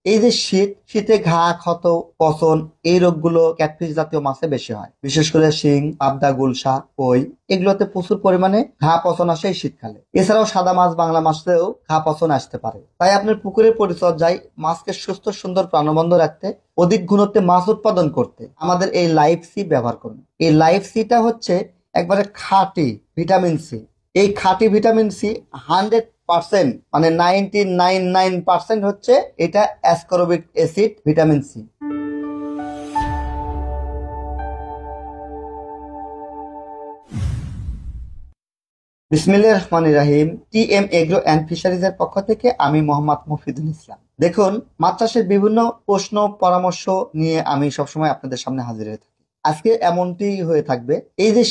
এই যে শীতে ঘা, ক্ষত, পচন, এই রোগগুলো ক্যাটফিশ জাতীয় মাছে বেশি হয়। বিশেষ করে শিং, পাবদা, গুলশা, কই এগুলোতে প্রচুর পরিমাণে ঘা, পচন আসে এই শীতকালে। এছাড়াও সাদা মাছ, বাংলা মাছেও ঘা, পচন আসতে পারে। তাই আপনার পুকুরের পরিচর্যায় মাছকে সুস্থ, সুন্দর, প্রাণবন্ত রাখতে, অধিক ঘনত্বে মাছ উৎপাদন করতে আমাদের এই লাইফ সি ব্যবহার করুন। এই লাইফ সিটা হচ্ছে একবারে খাঁটি ভিটামিন সি। এই খাঁটি ভিটামিন সি 100%, মানে 99.9% হচ্ছে এটা অ্যাসকরবিক অ্যাসিড ভিটামিন সি। বিসমিল্লাহির রহমানির রহিম। টিএম এগ্রো অ্যান্ড ফিশারিজ এর পক্ষ থেকে আমি মোহাম্মদ মফিদুল ইসলাম। দেখুন, মাছ চাষের বিভিন্ন প্রশ্ন, পরামর্শ নিয়ে আমি সবসময় আপনাদের সামনে হাজির হয়ে থাকি। আজকে এমনটি হয়ে থাকবে, এই যে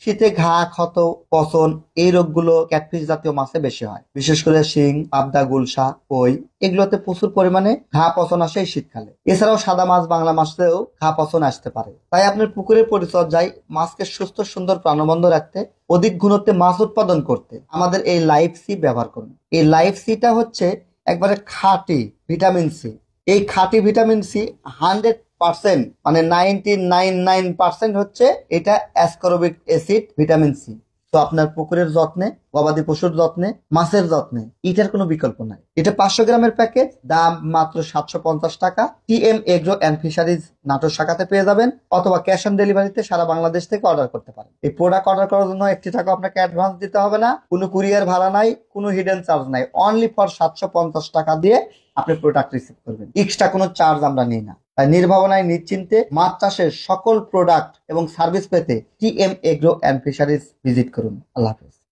শীতে ঘা, ক্ষত, পচন এই রোগগুলো ক্যাটফিশ জাতীয় মাছে বেশি হয়। বিশেষ করে শিং, পাবদা, গুলশা, কই এগুলোতে প্রচুর পরিমাণে ঘা, পচন আসে এই শীতকালে। এছাড়াও সাদা মাছ, বাংলা মাছেও ঘা, পচন আসতে পারে। তাই আপনার পুকুরের পরিচর্যায় মাছকে সুস্থ, সুন্দর, প্রাণবন্ত রাখতে, অধিক ঘনত্বে মাছ উৎপাদন করতে আমাদের এই লাইফ সি ব্যবহার করুন। এই লাইফ সিটা হচ্ছে একবারে খাঁটি ভিটামিন সি। এই খাঁটি ভিটামিন সি 100%, মানে 99.9% হচ্ছে এটা অ্যাসকরবিক অ্যাসিড ভিটামিন সি। তো আপনার পুকুরের যত্নে, গবাদি পশুর যত্নে, মাছের যত্নে এটার কোনো বিকল্প নাই। এটা 500 গ্রামের প্যাকেজ, দাম মাত্র 750 টাকা। TM agro and fisheries Natore শাখাতে পেয়ে যাবেন, অথবা ক্যাশ অন ডেলিভারিতে সারা বাংলাদেশ থেকে অর্ডার করতে পারেন। এই প্রোডাক্ট অর্ডার করার জন্য 1 টাকা আপনাকে অ্যাডভান্স দিতে হবে না, কোনো কুরিয়ার ভাড়া নাই, কোনো হিডেন চার্জ নাই। অনলি ফর 750 টাকা দিয়ে আপনি প্রোডাক্ট রিসিভ করবেন। এক্সট্রা কোনো চার্জ আমরা নিই না। তাই নির্ভাবনায়, নিশ্চিন্তে মাছ চাষের সকল প্রোডাক্ট এবং সার্ভিস পেতে TM agro and fisheries visit করুন। আল্লাহ হাফেজ।